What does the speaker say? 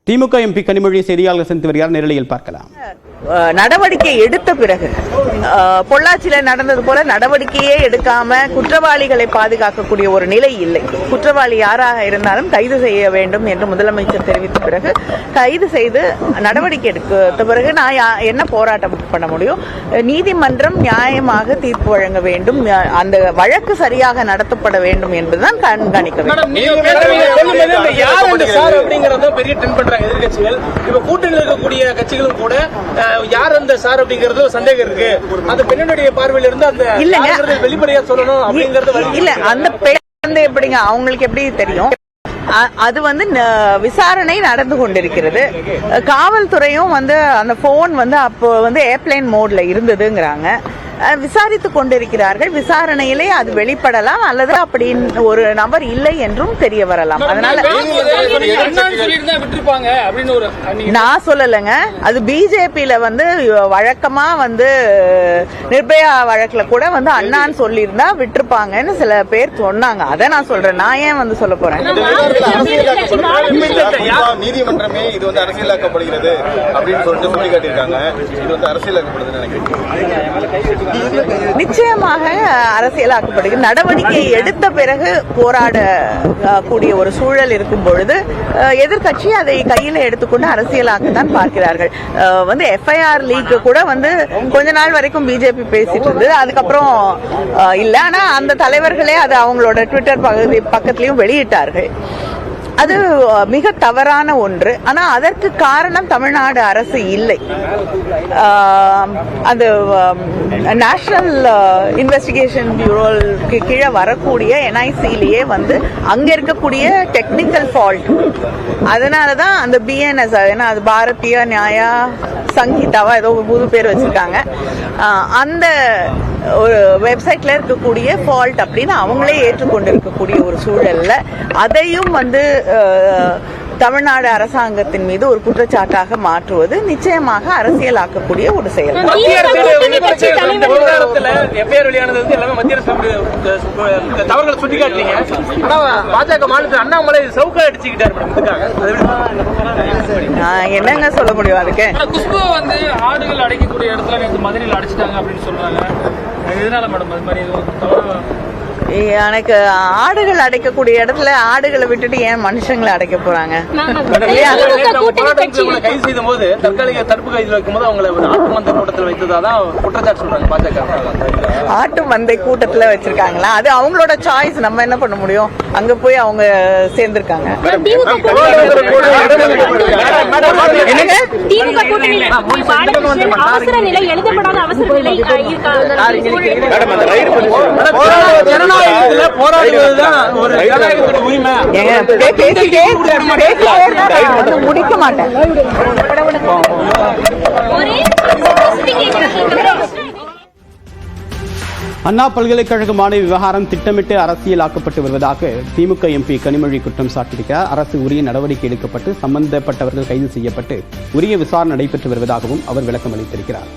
திமுக MP Kanimozhi செய்தியாளர் சந்தித்து வருகிறார். நேரலையில் பார்க்கலாம். நடவடிக்கை எடுத்த பிறகு பொள்ளாச்சியில நடந்தது போல நடவடிக்கையே எடுக்காம குற்றவாளிகளை பாதுகாக்கக்கூடிய ஒரு நிலை இல்லை. குற்றவாளி யாராக இருந்தாலும் கைது செய்ய வேண்டும் என்று முதலமைச்சர் தெரிவித்த பிறகு கைது செய்து நடவடிக்கை எடுத்த பிறகு நான் என்ன போராட்டம் பண்ண முடியும்? நீதிமன்றம் நியாயமாக தீர்ப்பு வழங்க வேண்டும், அந்த வழக்கு சரியாக நடத்தப்பட வேண்டும் என்பதுதான் கண்காணிக்க வேண்டும். எதிர்கட்சிகள் இப்ப கூட்டணியில் இருக்கக்கூடிய கட்சிகளும் கூட யார் அந்த சார் அப்படிங்கறது சந்தேகம் இருக்கு. அந்த பெண்ணுடைய பார்வையில இருந்து அந்த வெளிப்படையா சொல்லணும் அப்படிங்கறது இல்ல. அந்த பெண் வந்து எப்படிங்க, அவங்களுக்கு எப்படி தெரியும்? அது வந்து விசாரணை நடந்து கொண்டிருக்கிறது. காவல்துறையும் வந்து அந்த போன் வந்து அப்போ வந்து ஏர்பிளைன் மோட்ல இருந்ததுங்கிறாங்க. விசாரித்துக் கொண்டிருக்கிறார்கள். விசாரணையிலே அது வெளிப்படலாம் அல்லது அப்படின்னு ஒரு நபர் இல்லை என்றும் தெரிய வரலாம். அதனால நான் சொல்லலைங்க. அது பிஜேபியில வந்து வழக்கமா வந்து நிர்பயா வழக்குல கூட வந்து அண்ணான்னு சொல்லியிருந்தா விட்டுருப்பாங்கன்னு சில பேர் சொன்னாங்க. அதை நான் சொல்றேன். நான் ஏன் வந்து சொல்ல போறேன்? நீதிமன்றமே இது வந்து அரசியலாக்கப்படுகிறது அப்படின்னு சொல்லிட்டு சொல்லி காட்டியிருக்காங்க. இது வந்து அரசியலாக்கப்படுதுன்னு நினைக்கிறேன். நிச்சயமாக அரசியலாக்கப்படுகிறது. நடவடிக்கை எடுத்த பிறகு போராடக்கூடிய ஒரு சூழல் இருக்கும் பொழுது எதிர்கட்சி அதை கையில எடுத்துக்கொண்டு அரசியலாக்கத்தான் பார்க்கிறார்கள். வந்து எஃப்ஐஆர் லீக் கூட வந்து கொஞ்ச நாள் வரைக்கும் பிஜேபி பேசிட்டு இருந்தது. அதுக்கப்புறம் இல்ல. ஆனா அந்த தலைவர்களே அது அவங்களோட ட்விட்டர் பக்கத்திலையும் வெளியிட்டார்கள். அது மிக தவறான ஒன்று. ஆனா அதற்கு காரணம் தமிழ்நாடு அரசு இல்லை. அந்த நேஷனல் இன்வெஸ்டிகேஷன் பியூரோக்கு கீழே வரக்கூடிய என்ஐசிலேயே வந்து அங்க இருக்கக்கூடிய டெக்னிக்கல் ஃபால்ட். அதனாலதான் அந்த பிஎன்எஸ், ஏன்னா அது பாரதிய நியாயா சங்கீதாவா ஏதோ புது பேர் வச்சிருக்காங்க, அந்த ஒரு வெப்சைட்ல இருக்கக்கூடிய ஃபால்ட் அப்படின்னு அவங்களே ஏற்றுக்கொண்டு இருக்கக்கூடிய ஒரு சூழல்ல அதையும் வந்து தமிழ்நாடு அரசாங்கத்தின் மீது ஒரு குற்றச்சாட்டாக மாற்றுவது நிச்சயமாக அரசியலாக்கக்கூடிய ஒரு செயல். என்னங்க சொல்ல முடியும் அதுக்கு? ஆடுகள் அடைக்கக்கூடிய இடத்துல மதுரையில் அடைச்சிட்டாங்க அப்படின்னு சொல்றாங்க. எதனால மேடம் அது மாதிரி? எனக்கு ஆடுகள் அடைக்கக்கூடிய இடத்துல ஆடுகளை விட்டுட்டு ஏன் மனுஷங்களை அடைக்க போறாங்க? கைது செய்த போது தற்காலிக தடுப்பு கைதில் வைக்கும்போது அவங்களை ஆட்டு மந்தை கூட்டத்தில் வைத்ததான் குற்றச்சாட்டு சொல்றாங்க பாஜக. ஆட்டு மந்தை கூட்டத்துல வச்சிருக்காங்களா? அது அவங்களோட சாய்ஸ். நம்ம என்ன பண்ண முடியும்? அங்க போய் அவங்க சேர்ந்திருக்காங்க. முடிக்க மாட்டேன். அண்ணா பல்கலைக்கழக மாணவி விவகாரம் திட்டமிட்டு அரசியலாக்கப்பட்டு வருவதாக திமுக எம்பி கனிமொழி குற்றம் சாட்டியிருக்கிறார். அரசு உரிய நடவடிக்கை எடுக்கப்பட்டு சம்பந்தப்பட்டவர்கள் கைது செய்யப்பட்டு உரிய விசாரணை நடைபெற்று வருவதாகவும் அவர் விளக்கம் அளித்திருக்கிறார்.